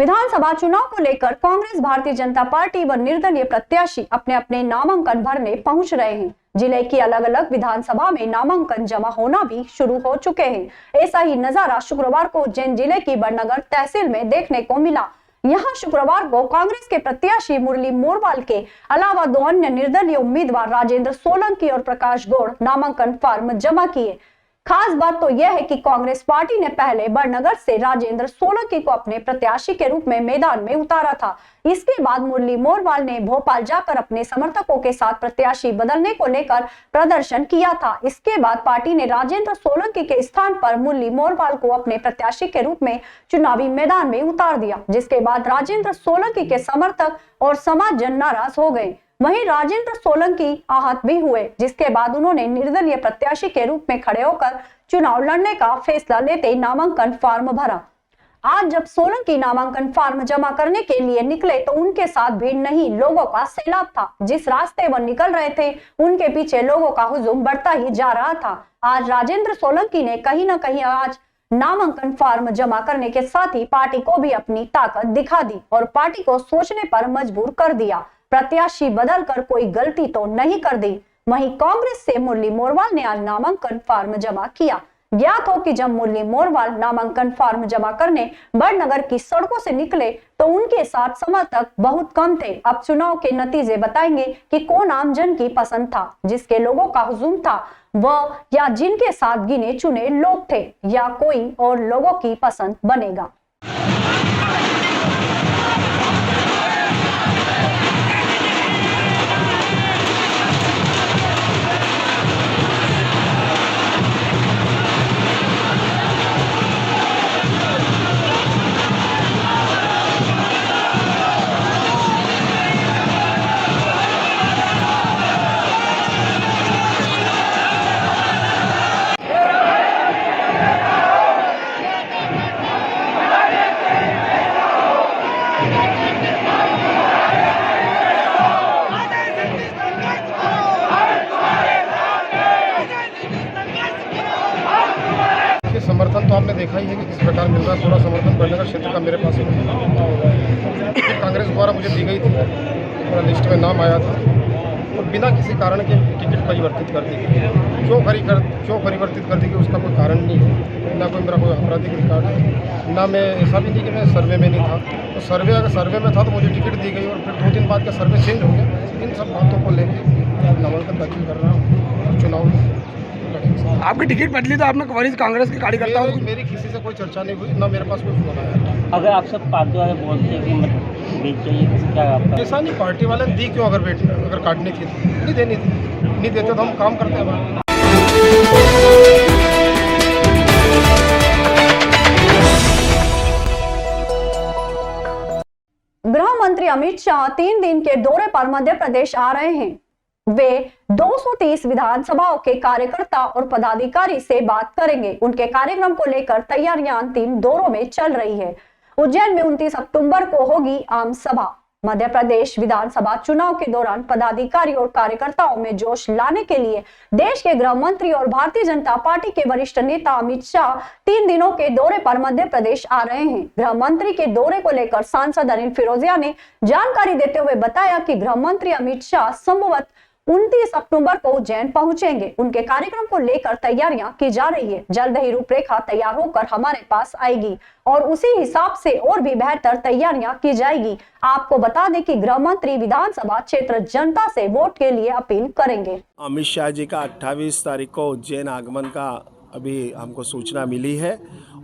विधानसभा चुनाव को लेकर कांग्रेस, भारतीय जनता पार्टी व निर्दलीय प्रत्याशी अपने अपने नामांकन भरने पहुंच रहे हैं। जिले की अलग अलग विधानसभा में नामांकन जमा होना भी शुरू हो चुके हैं। ऐसा ही नजारा शुक्रवार को उज्जैन जिले की बड़नगर तहसील में देखने को मिला। यहाँ शुक्रवार को कांग्रेस के प्रत्याशी मुरली मोरवाल के अलावा दो अन्य निर्दलीय उम्मीदवार राजेंद्र सोलंकी और प्रकाश गौड़ नामांकन फॉर्म जमा किए। खास बात तो यह है कि कांग्रेस पार्टी ने पहले बड़नगर से राजेंद्र सोलंकी को अपने प्रत्याशी के रूप में मैदान में उतारा था। इसके बाद मुरली मोरवाल ने भोपाल जाकर अपने समर्थकों के साथ प्रत्याशी बदलने को लेकर प्रदर्शन किया था। इसके बाद पार्टी ने राजेंद्र सोलंकी के स्थान पर मुरली मोरवाल को अपने प्रत्याशी के रूप में चुनावी मैदान में उतार दिया, जिसके बाद राजेंद्र सोलंकी के समर्थक और समाज जन नाराज हो गए। वहीं राजेंद्र सोलंकी आहत भी हुए, जिसके बाद उन्होंने निर्दलीय प्रत्याशी के रूप में खड़े होकर चुनाव लड़ने का फैसला लेते नामांकन फॉर्म भरा। आज जब सोलंकी नामांकन फॉर्म जमा करने के लिए निकले तो उनके साथ भीड़ नहीं, लोगों का सैलाब था। जिस रास्ते वह निकल रहे थे उनके पीछे लोगों का हुजूम बढ़ता ही जा रहा था। आज राजेंद्र सोलंकी ने कहीं न कहीं आज नामांकन फॉर्म जमा करने के साथ ही पार्टी को भी अपनी ताकत दिखा दी और पार्टी को सोचने पर मजबूर कर दिया। प्रत्याशी बदलकर कोई गलती तो नहीं कर दी। वहीं कांग्रेस से मुरली मोरवाल ने आज नामांकन फॉर्म जमा किया। ज्ञात हो कि जब मुरली मोरवाल नामांकन फॉर्म जमा करने बड़नगर की सड़कों से निकले तो उनके साथ समर्थक बहुत कम थे। अब चुनाव के नतीजे बताएंगे कि कौन आमजन की पसंद था, जिसके लोगों का हुजूम था वह, या जिनके साथ गिने चुने लोग थे, या कोई और लोगों की पसंद बनेगा। समर्थन तो आपने देखा ही है कि किस प्रकार मिल रहा है। थोड़ा समर्थन बड़नगर क्षेत्र का मेरे पास कांग्रेस द्वारा मुझे दी गई थी, मेरा लिस्ट में नाम आया था और बिना किसी कारण के टिकट परिवर्तित कर दी गई। क्यों परिवर्तित कर दी गई उसका कोई कारण नहीं है, ना कोई मेरा कोई आपराधिक रिकॉर्ड है, ना मैं ऐसा भी नहीं कि मैं सर्वे में नहीं था। तो सर्वे अगर सर्वे में था तो मुझे टिकट दी गई और फिर 2 दिन बाद का सर्वे चेंज हो गया। इन सब बातों को लेकर नामांकन दाखिल कर रहा हूँ और चुनाव आपकी टिकट बदली तो आपने वरिष्ठ कांग्रेस के कार्यकर्ता हो? मेरी किसी से कोई चर्चा नहीं हुई, ना मेरे पास कोई फोन आया। अगर आप सब पार्टी वाले बोलते हैं कि बीच चाहिए, क्या आपका? ऐसा नहीं, पार्टी वाले दी क्यों, अगर काटनी थी नहीं देनी थी, नहीं देते तो हम काम करते हैं। गृह मंत्री अमित शाह 3 दिन के दौरे पर मध्य प्रदेश आ रहे हैं। वे 230 विधानसभाओं के कार्यकर्ता और पदाधिकारी से बात करेंगे। उनके कार्यक्रम को लेकर तैयारियां अंतिम दौरों में चल रही है। उज्जैन में 29 अक्टूबर को होगी आम सभा। मध्य प्रदेश विधानसभा चुनाव के दौरान पदाधिकारी और कार्यकर्ताओं में जोश लाने के लिए देश के गृह मंत्री और भारतीय जनता पार्टी के वरिष्ठ नेता अमित शाह 3 दिनों के दौरे पर मध्य प्रदेश आ रहे हैं। गृह मंत्री के दौरे को लेकर सांसद अनिल फिरोजिया ने जानकारी देते हुए बताया कि गृह मंत्री अमित शाह संभवतः 29 अक्टूबर को उज्जैन पहुंचेंगे। उनके कार्यक्रम को लेकर तैयारियां की जा रही है। जल्द ही रूपरेखा तैयार होकर हमारे पास आएगी और उसी हिसाब से और भी बेहतर तैयारियां की जाएगी। आपको बता दें कि गृह मंत्री विधानसभा क्षेत्र जनता से वोट के लिए अपील करेंगे। अमित शाह जी का 28 तारीख को उज्जैन आगमन का अभी हमको सूचना मिली है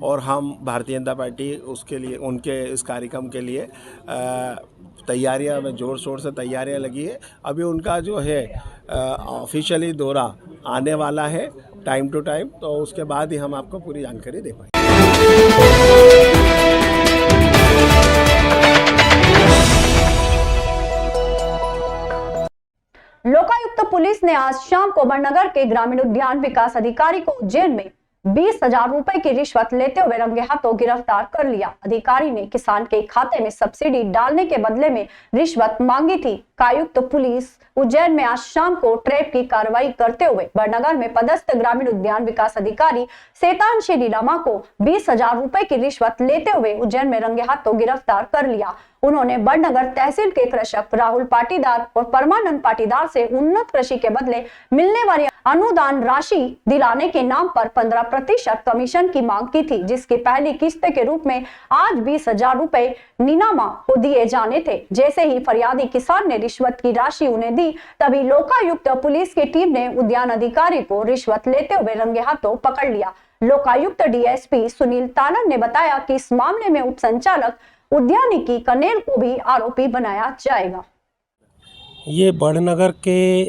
और हम भारतीय जनता पार्टी उसके लिए, उनके इस कार्यक्रम के लिए तैयारियां में जोर शोर से तैयारियां लगी है। अभी उनका जो है ऑफिशियली दौरा आने वाला है टाइम टू टाइम, तो उसके बाद ही हम आपको पूरी जानकारी दे पाएंगे। लोकायुक्त पुलिस ने आज शाम को बड़नगर के ग्रामीण उद्यान विकास अधिकारी को उज्जैन में 20,000 रुपए की रिश्वत लेते हुए रंगे हाथों गिरफ्तार कर लिया। अधिकारी ने किसान के खाते में सब्सिडी डालने के बदले में रिश्वत मांगी थी। कायुक्त पुलिस उज्जैन में आज शाम को ट्रैप की कार्रवाई करते हुए बड़नगर में पदस्थ ग्रामीण उद्यान विकास अधिकारी शैतानशी नीलामा को 20,000 रुपए की रिश्वत लेते हुए उज्जैन में रंगे हाथों गिरफ्तार कर लिया। उन्होंने बड़नगर तहसील के कृषक राहुल पाटीदार और परमानंद पाटीदार से उन्नत कृषि के बदले मिलने वाली अनुदान राशि दिलाने के नाम पर 15% कमीशन की मांग की थी, जिसकी पहली किस्त के रूप में आज 20,000 रुपए नीलामा को दिए जाने थे। जैसे ही फरियादी किसान ने रिश्वत की राशि उन्हें दी, तभी लोकायुक्त पुलिस की टीम ने उद्यान अधिकारी को रिश्वत लेते हुए रंगे हाथों पकड़ लिया। लोकायुक्त डीएसपी सुनील तालन ने बताया कि इस मामले में उप संचालक उद्यानिकी कनेल को भी आरोपी बनाया जाएगा। ये बड़नगर के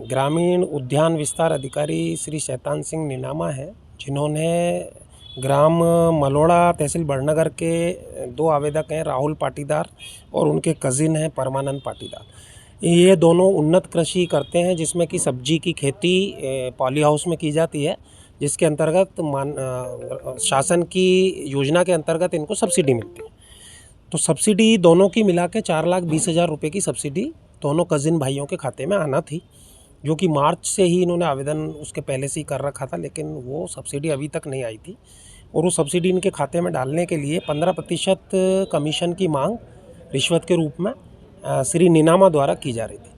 ग्रामीण उद्यान विस्तार अधिकारी श्री शैतान सिंह नीलामा हैं, जिन्होंने ग्राम मलोड़ा तहसील बड़नगर के 2 आवेदक हैं, राहुल पाटीदार और उनके कजिन हैं परमानंद पाटीदार। ये दोनों उन्नत कृषि करते हैं, जिसमें कि सब्जी की खेती पॉली हाउस में की जाती है, जिसके अंतर्गत शासन की योजना के अंतर्गत इनको सब्सिडी मिलती है। तो सब्सिडी दोनों की मिला के 4,20,000 रुपये की सब्सिडी दोनों कज़िन भाइयों के खाते में आना थी, जो कि मार्च से ही इन्होंने आवेदन उसके पहले से ही कर रखा था, लेकिन वो सब्सिडी अभी तक नहीं आई थी। और वो सब्सिडी इनके खाते में डालने के लिए 15% कमीशन की मांग रिश्वत के रूप में श्री नीलामा द्वारा की जा रही थी।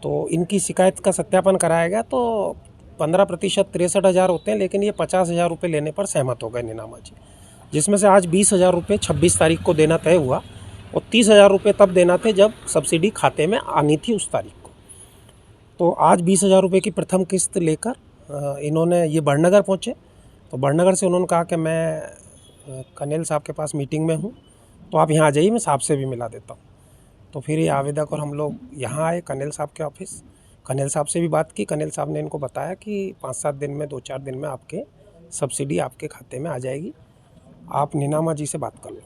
तो इनकी शिकायत का सत्यापन कराया गया, तो 15% 63,000 होते हैं, लेकिन ये 50,000 रुपये लेने पर सहमत हो गए नीलामा जी, जिसमें से आज 20,000 रुपये 26 तारीख को देना तय हुआ और 30,000 रुपये तब देना थे जब सब्सिडी खाते में आनी थी उस तारीख को। तो आज 20,000 रुपये की प्रथम किस्त लेकर इन्होंने ये बड़नगर पहुँचे। तो बड़नगर से उन्होंने कहा कि मैं कनेल साहब के पास मीटिंग में हूँ, तो आप यहाँ आ जाइए, मैं साहब से भी मिला देता हूँ। तो फिर ये आवेदक और हम लोग यहाँ आए कनेल साहब के ऑफिस। कनेल साहब से भी बात की। कनेल साहब ने इनको बताया कि 5-7 दिन में 2-4 दिन में आपके सब्सिडी आपके खाते में आ जाएगी, आप नीलामा जी से बात कर लो।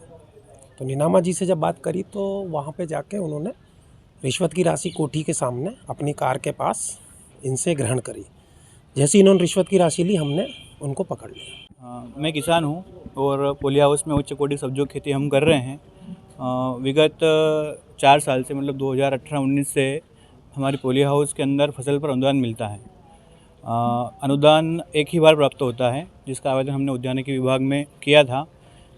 तो नीलामा जी से जब बात करी तो वहाँ पे जाके उन्होंने रिश्वत की राशि कोठी के सामने अपनी कार के पास इनसे ग्रहण करी। जैसे इन्होंने रिश्वत की राशि ली, हमने उनको पकड़ लिया। मैं किसान हूँ और पोली हाउस में उच्च कोटि सब्जियों की खेती हम कर रहे हैं। विगत 4 साल से, मतलब 2018-19 से हमारी पोली हाउस के अंदर फसल पर अनुदान मिलता है। अनुदान एक ही बार प्राप्त होता है, जिसका आवेदन हमने उद्यानिकी विभाग में किया था।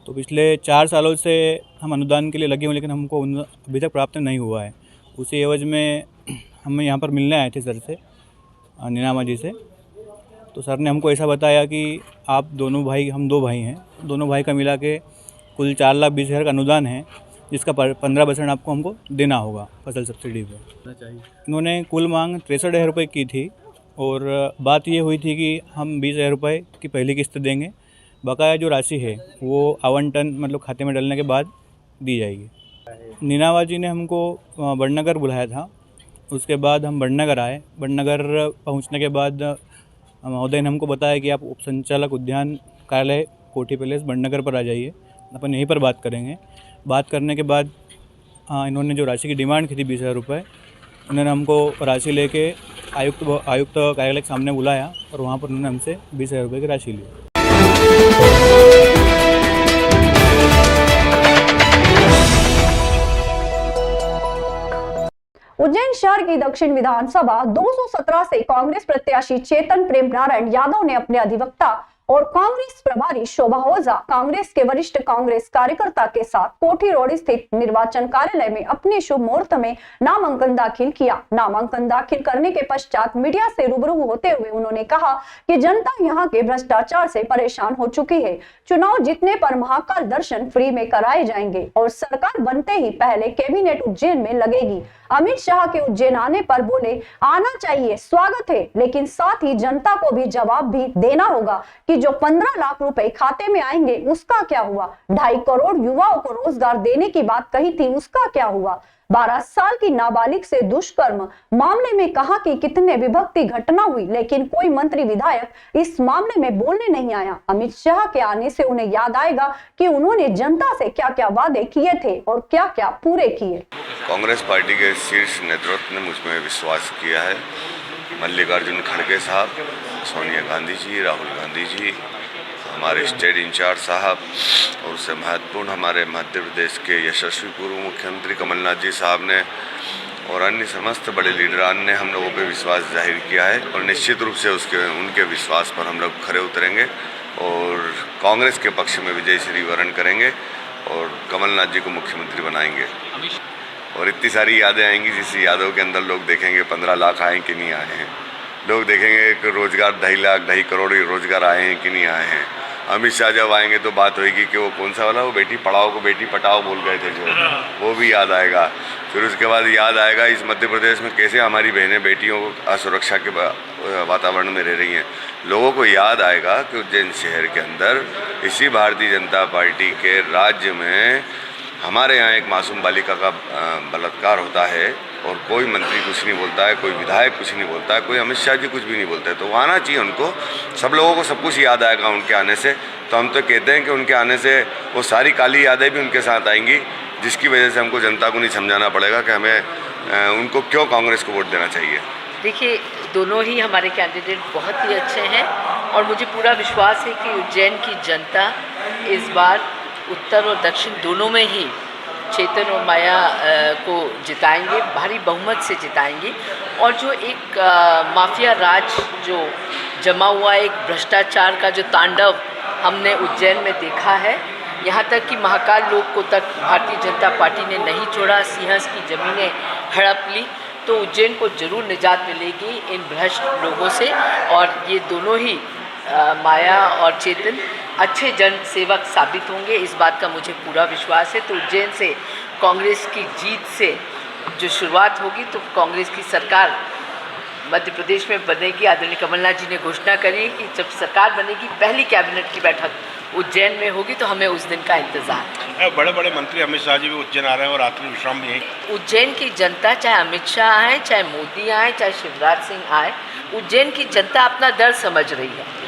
तो पिछले 4 सालों से हम अनुदान के लिए लगे हुए, लेकिन हमको अभी तक प्राप्त नहीं हुआ है। उसी एवज में हम यहाँ पर मिलने आए थे सर से, नीलामा जी से। तो सर ने हमको ऐसा बताया कि आप दोनों भाई, हम 2 भाई हैं, दोनों भाई का मिला के कुल 4,20,000 का अनुदान है, जिसका 15% आपको हमको देना होगा फसल सब्सिडी पे। इन्होंने कुल मांग 63,000 रुपये की थी और बात ये हुई थी कि हम 20,000 रुपये की पहली किस्त देंगे, बकाया जो राशि है वो आवंटन मतलब खाते में डालने के बाद दी जाएगी। नीलामा जी ने हमको बड़नगर बुलाया था। उसके बाद हम बड़नगर आए। बड़नगर पहुंचने के बाद महोदय ने हमको बताया कि आप उप संचालक उद्यान कार्यालय कोठी पैलेस बड़नगर पर आ जाइए, अपन यहीं पर बात करेंगे। बात करने के बाद इन्होंने जो राशि की डिमांड की थी 20,000 रुपये, उन्होंने हमको राशि लेके आयुक्त कार्यालय के सामने बुलाया और वहाँ पर उन्होंने हमसे 20,000 रुपये की राशि ली। उज्जैन शहर की दक्षिण विधानसभा 217 से कांग्रेस प्रत्याशी चेतन प्रेम नारायण यादव ने अपने अधिवक्ता और कांग्रेस प्रभारी शोभा ओझा, कांग्रेस के वरिष्ठ कांग्रेस कार्यकर्ता के साथ कोठी रोड स्थित निर्वाचन कार्यालय में अपने शुभ मुहूर्त में नामांकन दाखिल किया। नामांकन दाखिल करने के पश्चात मीडिया से रूबरू होते हुए उन्होंने कहा कि जनता यहां के भ्रष्टाचार से परेशान हो चुकी है। चुनाव जीतने पर महाकाल दर्शन फ्री में कराए जाएंगे और सरकार बनते ही पहले कैबिनेट उज्जैन में लगेगी। अमित शाह के उज्जैन आने पर बोले, आना चाहिए, स्वागत है, लेकिन साथ ही जनता को भी जवाब भी देना होगा कि जो 15 लाख रुपए खाते में आएंगे उसका क्या हुआ। 2.5 करोड़ युवाओं को रोजगार देने की बात कही थी, उसका क्या हुआ। 12 साल की नाबालिग से दुष्कर्म मामले में कहा कि कितने विभक्ति घटना हुई, लेकिन कोई मंत्री विधायक इस मामले में बोलने नहीं आया। अमित शाह के आने से उन्हें याद आएगा कि उन्होंने जनता से क्या क्या वादे किए थे और क्या क्या पूरे किए। कांग्रेस पार्टी के शीर्ष नेतृत्व ने मुझ में विश्वास किया है। मल्लिकार्जुन खड़गे साहब सोनिया गांधी जी, राहुल गांधी जी, हमारे स्टेट इंचार्ज साहब और उससे महत्वपूर्ण हमारे मध्य प्रदेश के यशस्वी पूर्व मुख्यमंत्री कमलनाथ जी साहब ने और अन्य समस्त बड़े लीडरान ने हम लोगों पे विश्वास जाहिर किया है और निश्चित रूप से उनके विश्वास पर हम लोग खरे उतरेंगे और कांग्रेस के पक्ष में विजय श्री वरण करेंगे और कमलनाथ जी को मुख्यमंत्री बनाएंगे। और इतनी सारी यादें आएंगी जिस यादों के अंदर लोग देखेंगे 15 लाख आए कि नहीं आए हैं, लोग देखेंगे कि रोजगार 2.5 लाख 2.5 करोड़ रोजगार आए हैं कि नहीं आए हैं। अमित शाह जब आएंगे तो बात होगी कि वो कौन सा वाला, वो बेटी पढ़ाओ को बेटी पटाओ बोल गए थे जो, वो भी याद आएगा। फिर उसके बाद याद आएगा इस मध्य प्रदेश में कैसे हमारी बहनें बेटियों को असुरक्षा के वातावरण में रह रही हैं। लोगों को याद आएगा कि उज्जैन शहर के अंदर इसी भारतीय जनता पार्टी के राज्य में हमारे यहाँ एक मासूम बालिका का बलात्कार होता है और कोई मंत्री कुछ नहीं बोलता है, कोई विधायक कुछ नहीं बोलता है, कोई अमित शाह जी कुछ भी नहीं बोलते। तो आना चाहिए उनको, सब लोगों को सब कुछ याद आएगा उनके आने से। तो हम तो कहते हैं कि उनके आने से वो सारी काली यादें भी उनके साथ आएंगी, जिसकी वजह से हमको जनता को नहीं समझाना पड़ेगा कि हमें उनको क्यों कांग्रेस को वोट देना चाहिए। देखिए, दोनों ही हमारे कैंडिडेट बहुत ही अच्छे हैं और मुझे पूरा विश्वास है कि उज्जैन की जनता इस बार उत्तर और दक्षिण दोनों में ही चेतन और माया को जिताएंगे, भारी बहुमत से जिताएंगे। और जो एक माफिया राज जो जमा हुआ, एक भ्रष्टाचार का जो तांडव हमने उज्जैन में देखा है, यहाँ तक कि महाकाल लोक को तक भारतीय जनता पार्टी ने नहीं छोड़ा, सिंहस की ज़मीनें हड़प ली, तो उज्जैन को जरूर निजात मिलेगी इन भ्रष्ट लोगों से। और ये दोनों ही माया और चेतन अच्छे जन सेवक साबित होंगे, इस बात का मुझे पूरा विश्वास है। तो उज्जैन से कांग्रेस की जीत से जो शुरुआत होगी, तो कांग्रेस की सरकार मध्य प्रदेश में बनेगी। आदरणीय कमलनाथ जी ने घोषणा करी कि जब सरकार बनेगी पहली कैबिनेट की बैठक उज्जैन में होगी, तो हमें उस दिन का इंतजार। बड़े बड़े मंत्री अमित शाह जी भी उज्जैन आ रहे हैं और रात्रि विश्राम भी है। उज्जैन की जनता, चाहे अमित शाह आए, चाहे मोदी आए, चाहे शिवराज सिंह आए, उज्जैन की जनता अपना दर्द समझ रही है।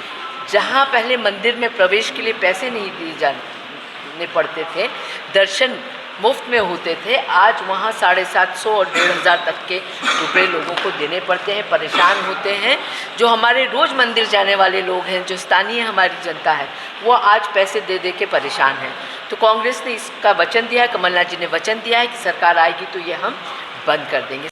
जहाँ पहले मंदिर में प्रवेश के लिए पैसे नहीं दिए जाने पड़ते थे, दर्शन मुफ्त में होते थे, आज वहाँ 750 और 1500 तक के रुपए लोगों को देने पड़ते हैं, परेशान होते हैं। जो हमारे रोज़ मंदिर जाने वाले लोग हैं, जो स्थानीय हमारी जनता है, वो आज पैसे दे दे के परेशान हैं। तो कांग्रेस ने इसका वचन दिया है, कमलनाथ जी ने वचन दिया है कि सरकार आएगी तो ये हम बंद कर देंगे।